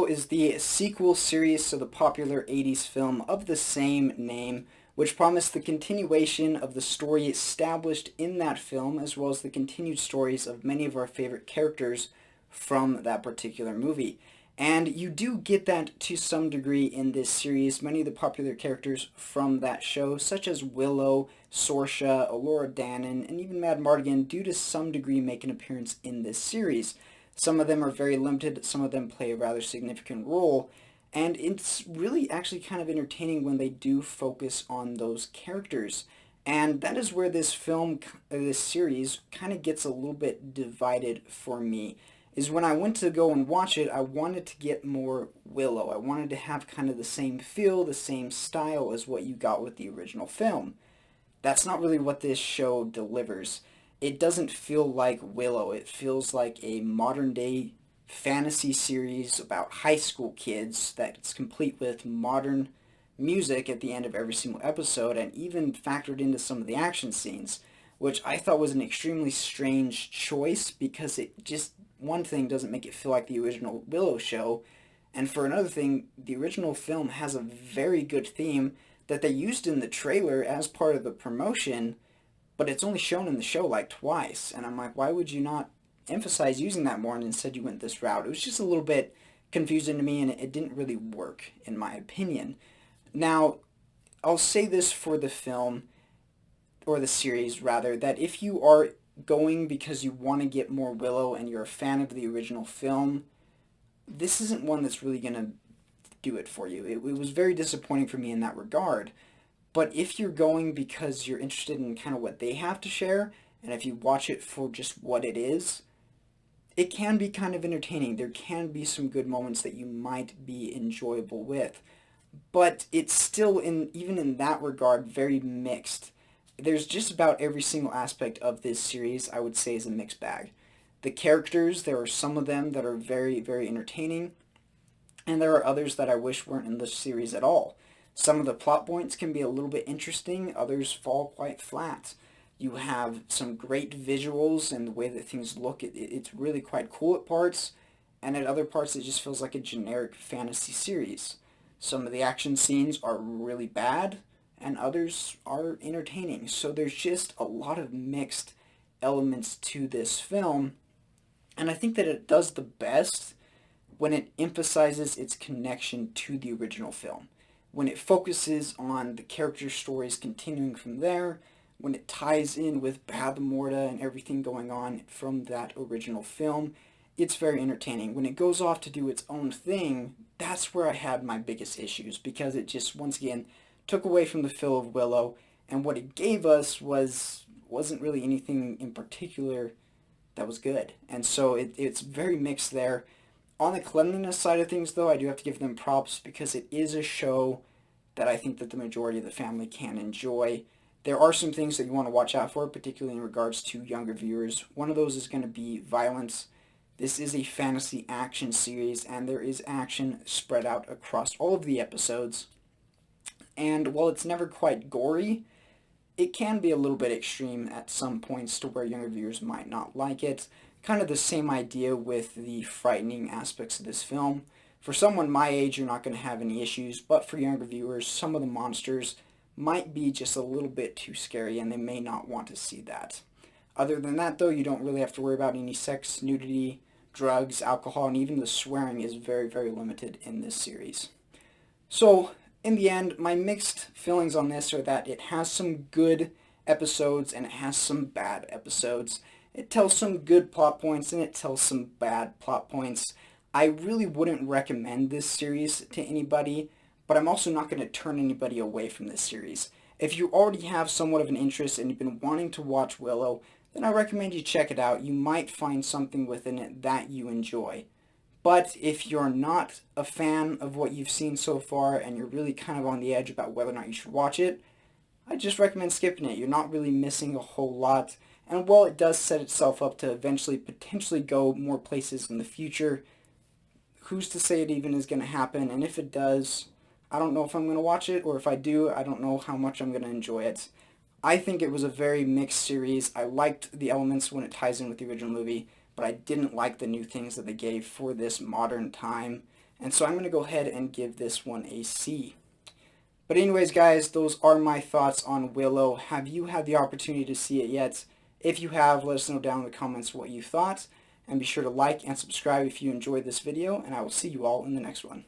is the sequel series to the popular 80s film of the same name, which promised the continuation of the story established in that film, as well as the continued stories of many of our favorite characters from that particular movie. And you do get that to some degree in this series. Many of the popular characters from that show, such as Willow, Sorsha, Elora Danan, and even Madmartigan, do to some degree make an appearance in this series. Some of them are very limited, some of them play a rather significant role, and it's really actually kind of entertaining when they do focus on those characters. And that is where this series kind of gets a little bit divided for me. Is when I went to go and watch it, I wanted to get more Willow. I wanted to have kind of the same feel, the same style as what you got with the original film. That's not really what this show delivers. It doesn't feel like Willow. It feels like a modern day fantasy series about high school kids that's complete with modern music at the end of every single episode, and even factored into some of the action scenes, which I thought was an extremely strange choice because it just, one thing, doesn't make it feel like the original Willow show, and for another thing, the original film has a very good theme that they used in the trailer as part of the promotion, but it's only shown in the show like twice, and I'm like, why would you not emphasize using that more, and instead you went this route? It was just a little bit confusing to me, and it didn't really work, in my opinion. Now, I'll say this for the film, or the series rather, that if you are going because you want to get more Willow and you're a fan of the original film, this isn't one that's really going to do it for you. It was very disappointing for me in that regard. But if you're going because you're interested in kind of what they have to share, and if you watch it for just what it is, it can be kind of entertaining. There can be some good moments that you might be enjoyable with. But it's still, even in that regard, very mixed. There's just about every single aspect of this series, I would say, is a mixed bag. The characters, there are some of them that are very, very entertaining, and there are others that I wish weren't in this series at all. Some of the plot points can be a little bit interesting, others fall quite flat. You have some great visuals and the way that things look, it's really quite cool at parts, and at other parts it just feels like a generic fantasy series. Some of the action scenes are really bad, and others are entertaining. So there's just a lot of mixed elements to this film, and I think that it does the best when it emphasizes its connection to the original film. When it focuses on the character stories continuing from there, when it ties in with Bathmorda and everything going on from that original film, it's very entertaining. When it goes off to do its own thing, that's where I had my biggest issues, because it just, once again, took away from the feel of Willow, and what it gave us wasn't really anything in particular that was good. And so it's very mixed there. On the cleanliness side of things, though, I do have to give them props, because it is a show that I think that the majority of the family can enjoy. There are some things that you want to watch out for, particularly in regards to younger viewers. One of those is going to be violence. This is a fantasy action series, and there is action spread out across all of the episodes. And while it's never quite gory, it can be a little bit extreme at some points to where younger viewers might not like it. Kind of the same idea with the frightening aspects of this film. For someone my age, you're not going to have any issues, but for younger viewers, some of the monsters might be just a little bit too scary, and they may not want to see that. Other than that, though, you don't really have to worry about any sex, nudity, drugs, alcohol, and even the swearing is very, very limited in this series. So, in the end, my mixed feelings on this are that it has some good episodes and it has some bad episodes. It tells some good plot points and it tells some bad plot points. I really wouldn't recommend this series to anybody, but I'm also not going to turn anybody away from this series. If you already have somewhat of an interest and you've been wanting to watch Willow, then I recommend you check it out. You might find something within it that you enjoy. But if you're not a fan of what you've seen so far and you're really kind of on the edge about whether or not you should watch it, I just recommend skipping it. You're not really missing a whole lot. And while it does set itself up to eventually potentially go more places in the future, who's to say it even is going to happen? And if it does, I don't know if I'm going to watch it, or if I do, I don't know how much I'm going to enjoy it. I think it was a very mixed series. I liked the elements when it ties in with the original movie, but I didn't like the new things that they gave for this modern time. And so I'm going to go ahead and give this one a C. But anyways, guys, those are my thoughts on Willow. Have you had the opportunity to see it yet? If you have, let us know down in the comments what you thought. And be sure to like and subscribe if you enjoyed this video, and I will see you all in the next one.